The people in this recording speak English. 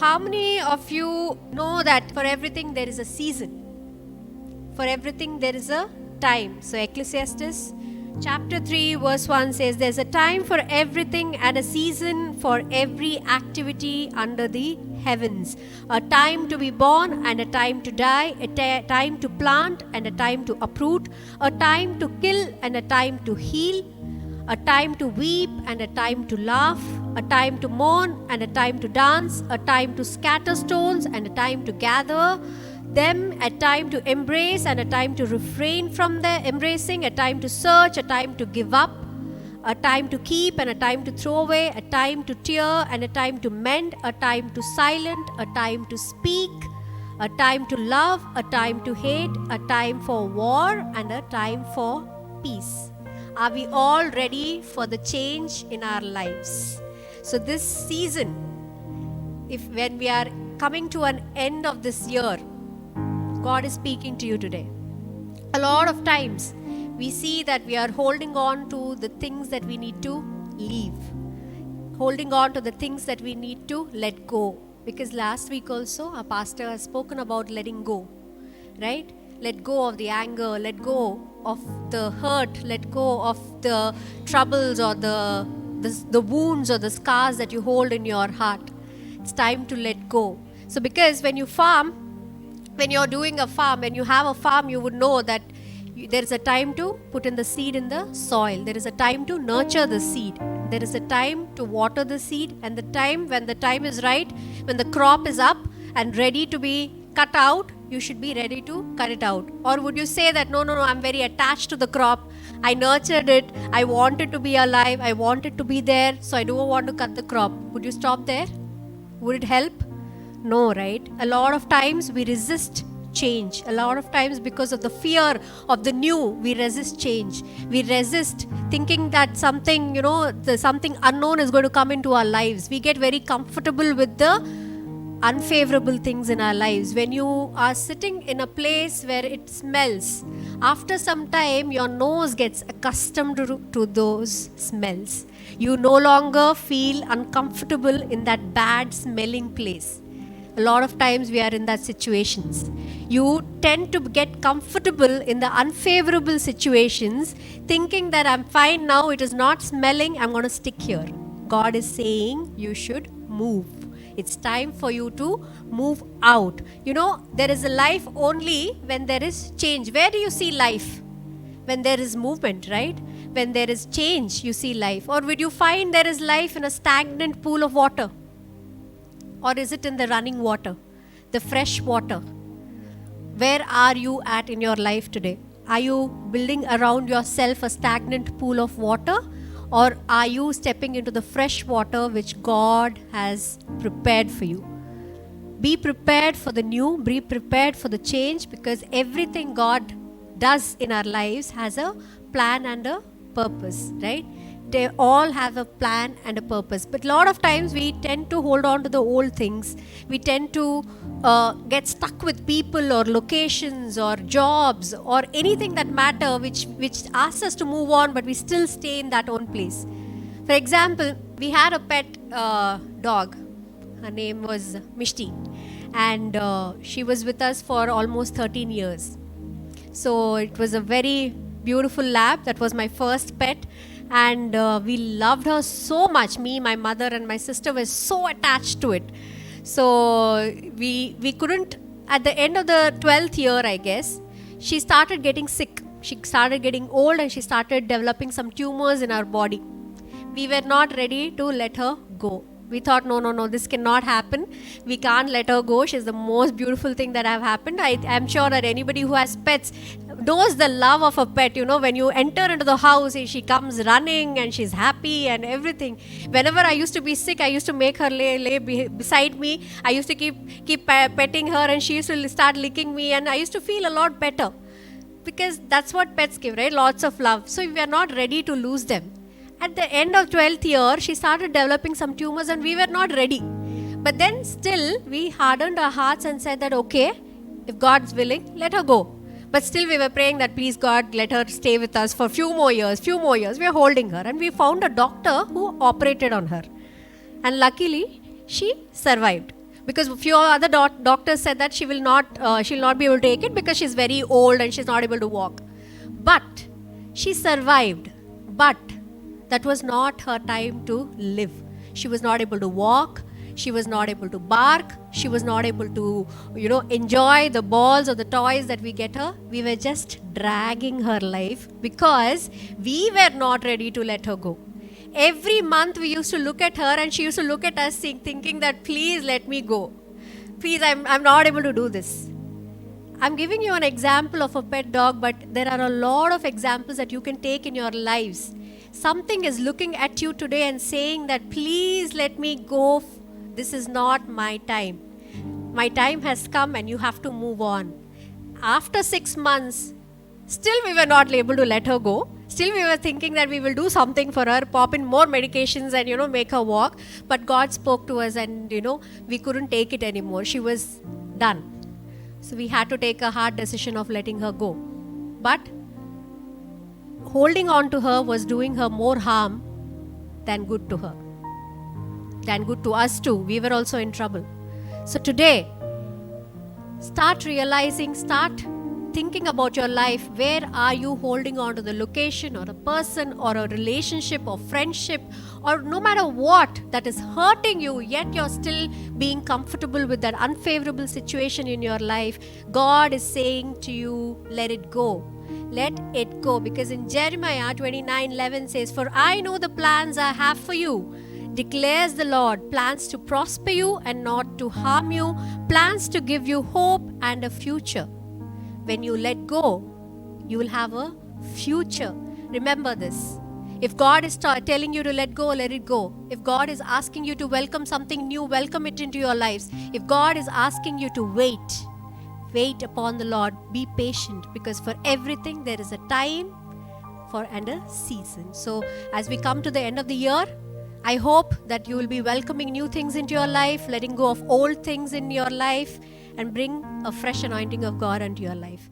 How many of you know that for everything there is a season? For everything there is a time. So Ecclesiastes chapter 3 verse 1 says there's a time for everything and a season for every activity under the heavens. A time to be born and a time to die, a time to plant and a time to uproot, a time to kill and a time to heal, a time to weep and a time to laugh, a time to mourn and a time to dance, a time to scatter stones and a time to gather them, a time to embrace and a time to refrain from their embracing, a time to search, a time to give up, a time to keep and a time to throw away, a time to tear and a time to mend, a time to silent, a time to speak, a time to love, a time to hate, a time for war and a time for peace. Are we all ready for the change in our lives? So this season, when we are coming to an end of this year, God is speaking to you today. A lot of times we see that we are holding on to the things that we need to leave, holding on to the things that we need to let go. Because last week also our pastor has spoken about letting go, right? Let go of the anger, let go of the hurt, let go of the troubles or the wounds or the scars that you hold in your heart. It's time to let go. So because when you farm, when you're doing a farm, when you have a farm, you would know that there is a time to put in the seed in the soil. There is a time to nurture the seed. There is a time to water the seed, and the time, when the time is right, when the crop is up and ready to be cut out, you should be ready to cut it out. Or would you say that, no, I'm very attached to the crop. I nurtured it. I want it to be alive. I want it to be there. So I don't want to cut the crop. Would you stop there? Would it help? No, right? A lot of times we resist change. A lot of times because of the fear of the new, we resist change. We resist thinking that something, something unknown is going to come into our lives. We get very comfortable with the unfavorable things in our lives. When you are sitting in a place where it smells, after some time your nose gets accustomed to those smells. You no longer feel uncomfortable in that bad smelling place. A lot of times we are in that situations. You tend to get comfortable in the unfavorable situations, thinking that I'm fine now, it is not smelling, I'm going to stick here. God is saying you should move. It's time for you to move out. There is a life only when there is change. Where do you see life? When there is movement, right? When there is change, you see life. Or would you find there is life in a stagnant pool of water? Or is it in the running water, the fresh water? Where are you at in your life today? Are you building around yourself a stagnant pool of water? Or are you stepping into the fresh water which God has prepared for you? Be prepared for the new, be prepared for the change, because everything God does in our lives has a plan and a purpose, right? They all have a plan and a purpose. But a lot of times we tend to hold on to the old things. We tend to get stuck with people or locations or jobs or anything that matter which asks us to move on, but we still stay in that own place. For example, we had a pet dog. Her name was Mishti, and she was with us for almost 13 years. So it was a very beautiful lab. That was my first pet. And we loved her so much. Me, my mother and my sister were so attached to it. So we couldn't, at the end of the 12th year, I guess, she started getting sick. She started getting old and she started developing some tumors in her body. We were not ready to let her go. We thought, no, this cannot happen. We can't let her go. She's the most beautiful thing that have happened. I'm sure that anybody who has pets knows the love of a pet. When you enter into the house, she comes running and she's happy and everything. Whenever I used to be sick, I used to make her lay beside me. I used to keep petting her, and she used to start licking me, and I used to feel a lot better, because that's what pets give, right? Lots of love. So we are not ready to lose them. At the end of 12th year, she started developing some tumors and we were not ready. But then still, we hardened our hearts and said that, okay, if God's willing, let her go. But still we were praying that, please God, let her stay with us for few more years. We are holding her. And we found a doctor who operated on her. And luckily, she survived. Because a few other doctors said that she'll not be able to take it because she's very old and she's not able to walk. But she survived. But that was not her time to live. She was not able to walk. She was not able to bark. She was not able to, enjoy the balls or the toys that we get her. We were just dragging her life because we were not ready to let her go. Every month we used to look at her and she used to look at us thinking that, please let me go. Please, I'm not able to do this. I'm giving you an example of a pet dog, but there are a lot of examples that you can take in your lives. Something is looking at you today and saying that, please let me go. This is not my time. My time has come and you have to move on. After 6 months, still we were not able to let her go. Still we were thinking that we will do something for her, pop in more medications and, make her walk. But God spoke to us and, we couldn't take it anymore. She was done. So we had to take a hard decision of letting her go. But holding on to her was doing her more harm than good to her. Than good to us too. We were also in trouble. So today, start realizing, start thinking about your life. Where are you holding on to the location or a person or a relationship or friendship or no matter what that is hurting you, yet you're still being comfortable with that unfavorable situation in your life? God is saying to you, let it go. Let it go. Because in Jeremiah 29:11 says, for I know the plans I have for you, declares the Lord, plans to prosper you and not to harm you, plans to give you hope and a future. When you let go, you will have a future. Remember this. If God is telling you to let go, let it go. If God is asking you to welcome something new, welcome it into your lives. If God is asking you to wait upon the Lord. Be patient, because for everything there is a time and a season. So as we come to the end of the year, I hope that you will be welcoming new things into your life, letting go of old things in your life, and bring a fresh anointing of God into your life.